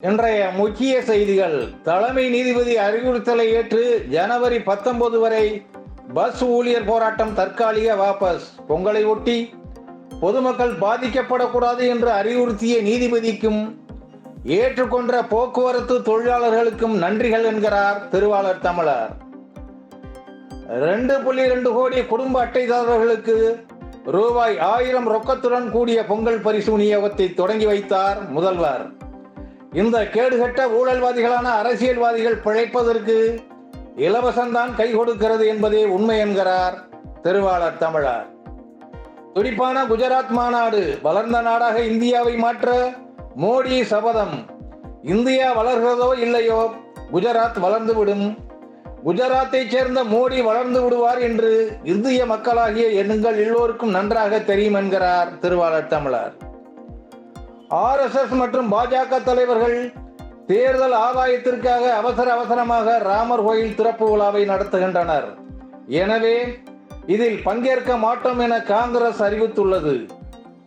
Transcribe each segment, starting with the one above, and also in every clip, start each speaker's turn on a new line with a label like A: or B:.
A: இன்றைய முக்கிய செய்திகள். தலைமை நீதிபதி அறிவுறுத்தலை ஏற்று ஜனவரி 19 வரை பஸ் ஊழியர் போராட்டம் தற்காலிக வாபஸ். பொங்கலை ஒட்டி பொதுமக்கள் பாதிக்கப்படக்கூடாது என்று அறிவுறுத்திய நீதிபதிக்கும் ஏற்றுக்கொண்ட போக்குவரத்து தொழிலாளர்களுக்கும் நன்றிகள் என்கிறார் திருவாளர் தமிழர். 2.2 கோடி குடும்ப அட்டைதாரர்களுக்கு ரூபாய் 1000 ரொக்கத்துடன் கூடிய பொங்கல் பரிசு விநியோகத்தை தொடங்கி வைத்தார் முதல்வர். இந்த கேடுகட்ட ஊழல்வாதிகளான அரசியல்வாதிகள் பிழைப்பதற்கு இலவசம்தான் கை கொடுக்கிறது என்பதே உண்மை என்கிறார் திருவாளர் தமிழர். துடிப்பான குஜராத் மாநாடு. வளர்ந்த நாடாக இந்தியாவை மாற்ற மோடி சபதம். இந்தியா வளர்கிறதோ இல்லையோ, குஜராத் வளர்ந்துவிடும். குஜராத்தை சேர்ந்த மோடி வளர்ந்து விடுவார் என்று இந்திய மக்களாகிய எண்ணுங்கள் எல்லோருக்கும் நன்றாக தெரியும் என்கிறார் திருவாளர் தமிழர். RSS மற்றும் பாஜக தலைவர்கள் தேர்தல் ஆதாயத்திற்காக அவசரமாக ராமர் கோயில் திறப்பு விழாவை நடத்துகின்றனர். எனவே இதில் பங்கேற்க மாட்டோம் என காங்கிரஸ் அறிவித்துள்ளது.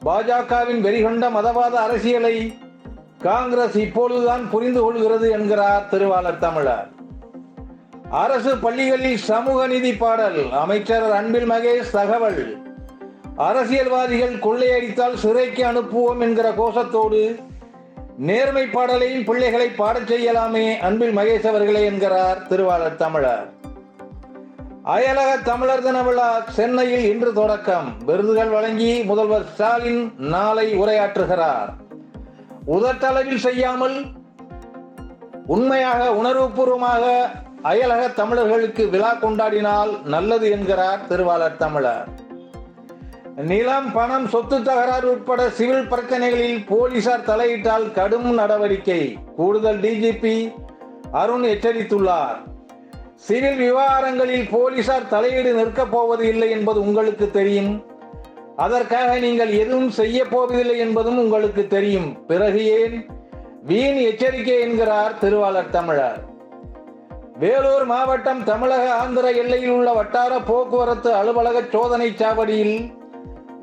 A: பாஜகவின் வெறிகொண்ட மதவாத அரசியலை காங்கிரஸ் இப்பொழுதுதான் புரிந்து கொள்கிறது என்கிறார் திருவாளர் தமிழர். அரசு பள்ளிகளில் சமூக நீதி பாடல். அமைச்சர் அன்பில் மகேஷ் தகவல். அரசியல்வாதிகள் கொள்ளையடித்தால் சிறைக்கு அனுப்புவோம் என்கிற கோஷத்தோடு நேர்மை பாடலையும் பிள்ளைகளை பாடச் செய்யலாமே அன்பில் மகேஷ் அவர்களே என்கிறார் திருவாளர் தமிழர். அயலக தமிழர் தின விழா சென்னையில் இன்று தொடக்கம். விருதுகள் வழங்கி முதல்வர் ஸ்டாலின் நாளை உரையாற்றுகிறார். உதட்டளவில் செய்யாமல் உண்மையாக உணர்வுபூர்வமாக அயலக தமிழர்களுக்கு விழா கொண்டாடினால் நல்லது என்கிறார் திருவாளர் தமிழர். நிலம், பணம், சொத்து தகராறு உட்பட சிவில் பிரச்சனைகளில் போலீசார் தலையிட்டால் கடும் நடவடிக்கை. கூடுதல் டிஜிபி அருண் எச்சரித்துள்ளார். சிவில் விவகாரங்களில் போலீசார் தலையீடு நிற்கப் போவது இல்லை என்பது உங்களுக்கு தெரியும். அதற்காக நீங்கள் எதுவும் செய்ய போவதில்லை என்பதும் உங்களுக்கு தெரியும். பிறகு ஏன் வீண் எச்சரிக்கை என்கிறார் திருவாளர் தமிழர். வேலூர் மாவட்டம் தமிழக ஆந்திர எல்லையில் உள்ள வட்டார போக்குவரத்து அலுவலக சோதனை சாவடியில்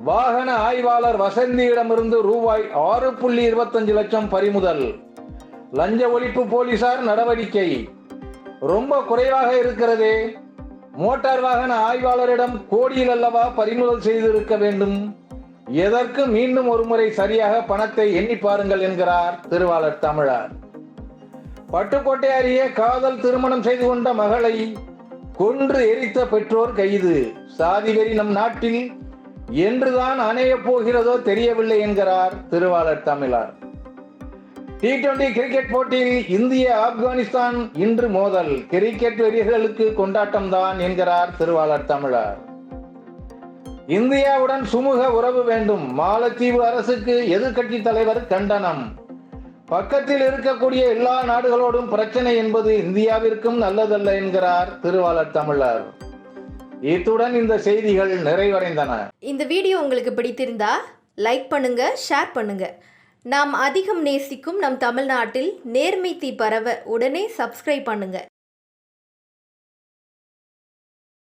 A: வாகன ஆய்வாளர் வசந்தியிடமிருந்து ரூபாய் 6.25 லட்சம் பறிமுதல். லஞ்ச ஒழிப்பு போலீசார் நடவடிக்கை. ரொம்ப குறைவாக இருக்கிறதே. மோட்டார் வாகன ஆய்வாளரிடம் கோடியில் அல்லவா பறிமுதல் செய்திருக்க வேண்டும். எதற்கு மீண்டும் ஒருமுறை சரியாக பணத்தை எண்ணி பாருங்கள் என்கிறார் திருவாளர் தமிழர். பட்டுக்கோட்டை அருகே காதல் திருமணம் செய்து கொண்ட மகளை கொன்று எரித்த பெற்றோர் கைது. சாதி வெறி நம் நாட்டில் என்றுதான் அணைய போகிறதோ தெரியவில்லை என்கிறார் திருவாளர் தமிழர். T20 கிரிக்கெட் போட்டியில் இந்திய ஆப்கானிஸ்தான் இன்று மோதல். கிரிக்கெட் வெறியர்களுக்கு கொண்டாட்டம் தான் என்கிறார் திருவாளர் தமிழர். இந்தியாவுடன் சுமூக உறவு வேண்டும். மாலத்தீவு அரசுக்கு எதிர்க்கட்சி தலைவர் கண்டனம். பக்கத்தில் இருக்கக்கூடிய எல்லா நாடுகளோடும் பிரச்சனை என்பது இந்தியாவிற்கும் நல்லதல்ல என்கிறார் திருவாளர் தமிழர். இத்துடன் இந்த செய்திகள் நிறைவடைந்தன.
B: இந்த வீடியோ உங்களுக்கு பிடித்திருந்தா லைக் பண்ணுங்க, ஷேர் பண்ணுங்க. நாம் அதிகம் நேசிக்கும் நம் தமிழ்நாட்டில் நேர்மை தீ பரவ உடனே சப்ஸ்கிரைப் பண்ணுங்க.